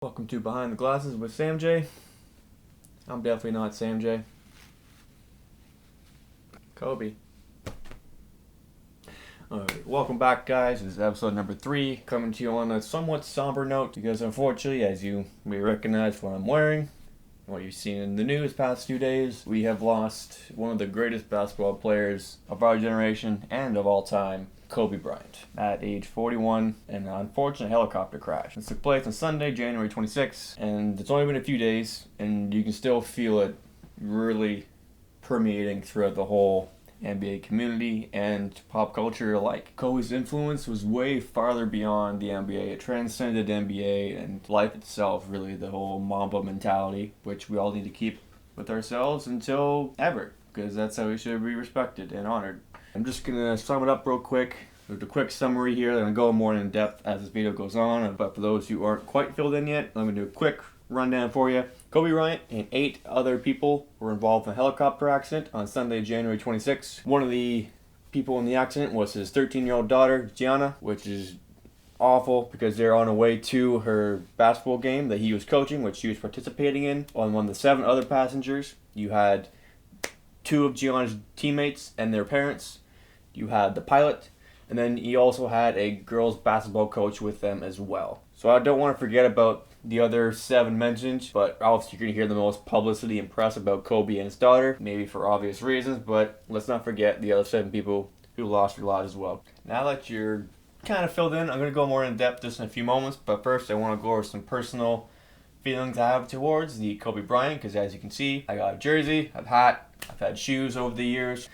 Welcome to Behind the Glasses with Sam J. I'm definitely not Sam J. Kobe. Alright, welcome back, guys. This is episode number 3, coming to you on a somewhat somber note because unfortunately, as you may recognize what I'm wearing, what you've seen in the news past few days, we have lost one of the greatest basketball players of our generation and of all time, Kobe Bryant, at age 41 in an unfortunate helicopter crash. This took place on Sunday, January 26th, and it's only been a few days, and you can still feel it really permeating throughout the whole NBA community and pop culture alike. Kobe's influence was way farther beyond the NBA. It transcended NBA and life itself, really, the whole Mamba mentality, which we all need to keep with ourselves until ever, because that's how we should be respected and honored. I'm just going to sum it up real quick. There's a quick summary here. I'm going to go more in depth as this video goes on, but for those who aren't quite filled in yet, let me do a quick rundown for you. Kobe Bryant and 8 other people were involved in a helicopter accident on Sunday, January 26th. One of the people in the accident was his 13-year-old daughter, Gianna, which is awful because they're on the way to her basketball game that he was coaching, which she was participating in. On one of the 7 other passengers, you had 2 of Gianna's teammates and their parents. You had the pilot, and then he also had a girls basketball coach with them as well. So I don't want to forget about the other 7 mentioned, but obviously you're going to hear the most publicity and press about Kobe and his daughter, maybe for obvious reasons, but let's not forget the other 7 people who lost their lives as well. Now that you're kind of filled in, I'm going to go more in depth just in a few moments, but first I want to go over some personal feelings I have towards the Kobe Bryant, because as you can see, I got a jersey, a hat, I've had shoes over the years.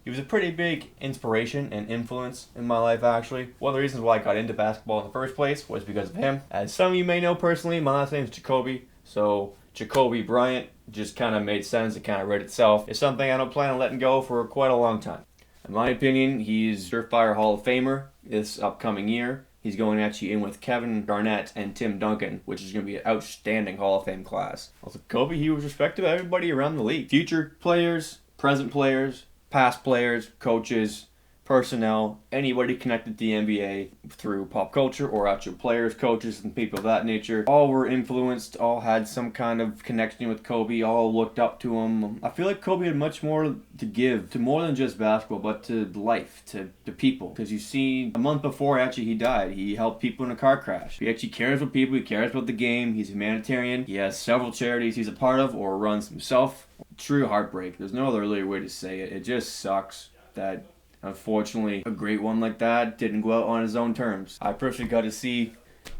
He was a pretty big inspiration and influence in my life, actually. One of the reasons why I got into basketball in the first place was because of him. As some of you may know personally, my last name is Jacoby, so Jacoby Bryant just kind of made sense. It kind of read itself. It's something I don't plan on letting go for quite a long time. In my opinion, he's surefire Hall of Famer this upcoming year. He's going actually in with Kevin Garnett and Tim Duncan, which is going to be an outstanding Hall of Fame class. Also, Kobe, he was respected by everybody around the league. Future players, present players, past players, coaches, personnel, anybody connected to the NBA through pop culture or actual players, coaches, and people of that nature, all were influenced, all had some kind of connection with Kobe, all looked up to him. I feel like Kobe had much more to give to more than just basketball, but to life, to people. Because you see, a month before actually he died, he helped people in a car crash. He actually cares about people, he cares about the game, he's a humanitarian, he has several charities he's a part of or runs himself. True heartbreak. There's no other really way to say it. It just sucks that unfortunately a great one like that didn't go out on his own terms. I personally got to see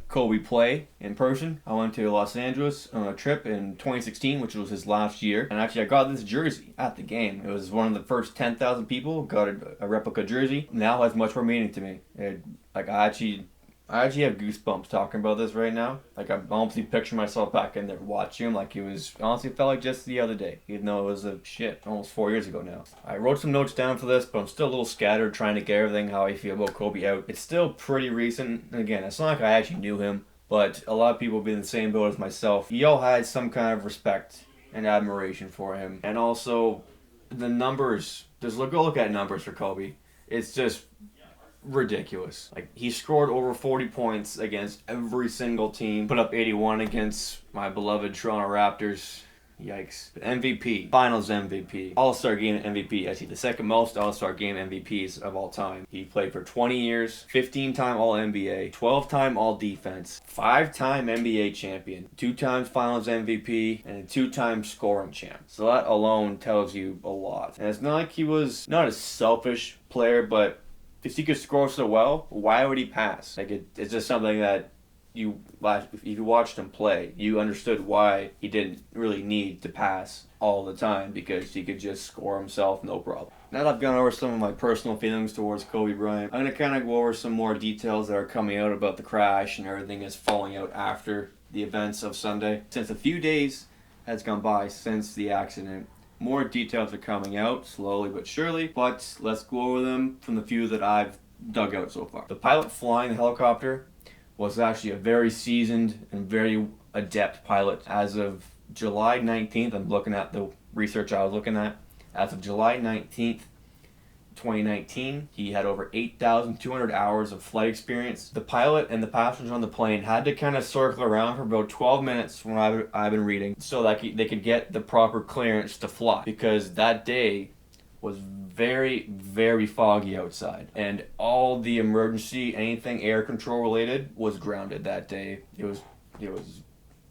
Kobe play in person. I went to Los Angeles on a trip in 2016, which was his last year, and actually I got this jersey at the game. It was one of the first 10,000 people got a replica jersey. Now has much more meaning to me. I actually have goosebumps talking about this right now. Like, I'm honestly picturing myself back in there watching him like it was, honestly felt like just the other day, even though it was almost 4 years ago now. I wrote some notes down for this, but I'm still a little scattered trying to get everything how I feel about Kobe out. It's still pretty recent, and again, it's not like I actually knew him, but a lot of people have been in the same boat as myself. You all had some kind of respect and admiration for him. And also, the numbers, just go look at numbers for Kobe. It's just ridiculous. Like, he scored over 40 points against every single team, put up 81 against my beloved Toronto Raptors. Yikes. MVP, Finals MVP, All-Star Game MVP. Actually, the second most All-Star Game MVPs of all time. He played for 20 years, 15-time All-NBA, 12-time All-Defense, 5-time NBA champion, 2 times Finals MVP, and a 2-time scoring champ. So that alone tells you a lot. And it's not like he was not a selfish player, but if he could score so well, why would he pass? Like, it's just something that if you watched him play, you understood why he didn't really need to pass all the time, because he could just score himself no problem. Now that I've gone over some of my personal feelings towards Kobe Bryant, I'm going to kind of go over some more details that are coming out about the crash and everything that's falling out after the events of Sunday. Since a few days has gone by since the accident, more details are coming out, slowly but surely, but let's go over them from the few that I've dug out so far. The pilot flying the helicopter was actually a very seasoned and very adept pilot. As of July 19th, I'm looking at the research I was looking at. As of July 19th, 2019. He had over 8,200 hours of flight experience. The pilot and the passengers on the plane had to kind of circle around for about 12 minutes from what I've been reading so that they could get the proper clearance to fly, because that day was very, very foggy outside, and all the emergency, anything air control related, was grounded that day. It was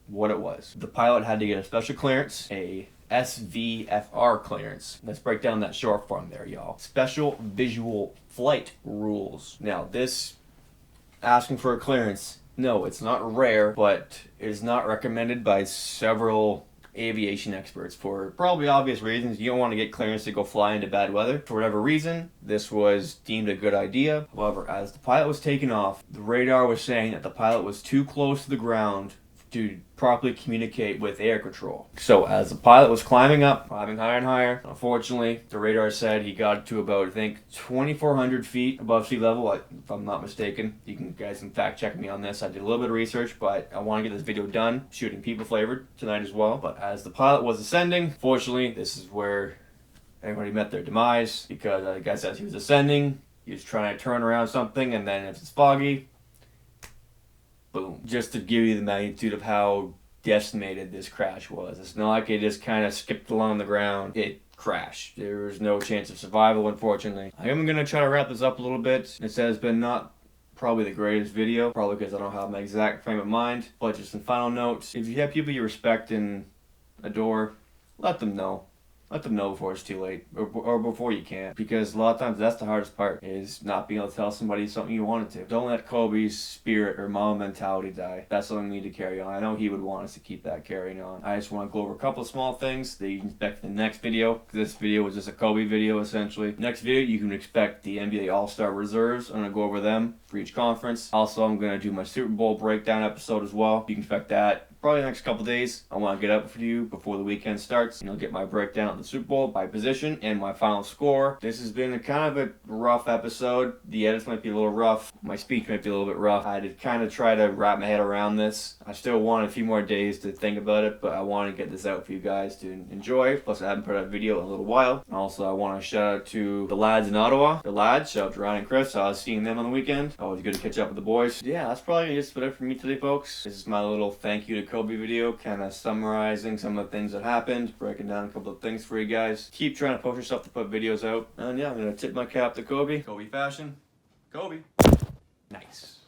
what it was. The pilot had to get a special clearance, a SVFR clearance. Let's break down that short form there, y'all. Special Visual Flight Rules. Now, this asking for a clearance, no, it's not rare, but it is not recommended by several aviation experts for probably obvious reasons. You don't want to get clearance to go fly into bad weather. For whatever reason, this was deemed a good idea. However, as the pilot was taking off, the radar was saying that the pilot was too close to the ground to properly communicate with air control. So as the pilot was climbing higher and higher, unfortunately, the radar said he got to about, I think, 2,400 feet above sea level, if I'm not mistaken. You guys can fact check me on this. I did a little bit of research, but I want to get this video done, shooting people flavored tonight as well. But as the pilot was ascending, fortunately, this is where everybody met their demise, because I guess as he was ascending, he was trying to turn around something, and then if it's foggy, boom. Just to give you the magnitude of how decimated this crash was. It's not like it just kind of skipped along the ground. It crashed. There was no chance of survival, unfortunately. I am going to try to wrap this up a little bit. It has been not probably the greatest video, probably because I don't have my exact frame of mind, but just some final notes. If you have people you respect and adore, let them know. Let them know before it's too late, or before you can't, because a lot of times that's the hardest part, is not being able to tell somebody something you wanted to. Don't let Kobe's spirit or mom mentality die. That's something we need to carry on. I know he would want us to keep that carrying on. I just want to go over a couple of small things that you can expect in the next video. This video was just a Kobe video, essentially. Next video, you can expect the NBA All-Star reserves. I'm going to go over them for each conference. Also, I'm going to do my Super Bowl breakdown episode as well. You can expect that probably the next couple days. I want to get up for you before the weekend starts, and I'll get my breakdown of the Super Bowl by position and my final score. This has been a kind of a rough episode. The edits might be a little rough. My speech might be a little bit rough. I had to kind of try to wrap my head around this. I still want a few more days to think about it, but I want to get this out for you guys to enjoy. Plus, I haven't put out a video in a little while. Also, I want to shout out to the lads in Ottawa. The lads, shout out to Ryan and Chris. I was seeing them on the weekend. Always good to catch up with the boys. Yeah, that's probably just about it for me today, folks. This is my little thank you to Kobe video, kind of summarizing some of the things that happened, breaking down a couple of things for you guys. Keep trying to push yourself to put videos out. And yeah, I'm going to tip my cap to Kobe. Kobe fashion. Kobe. Nice.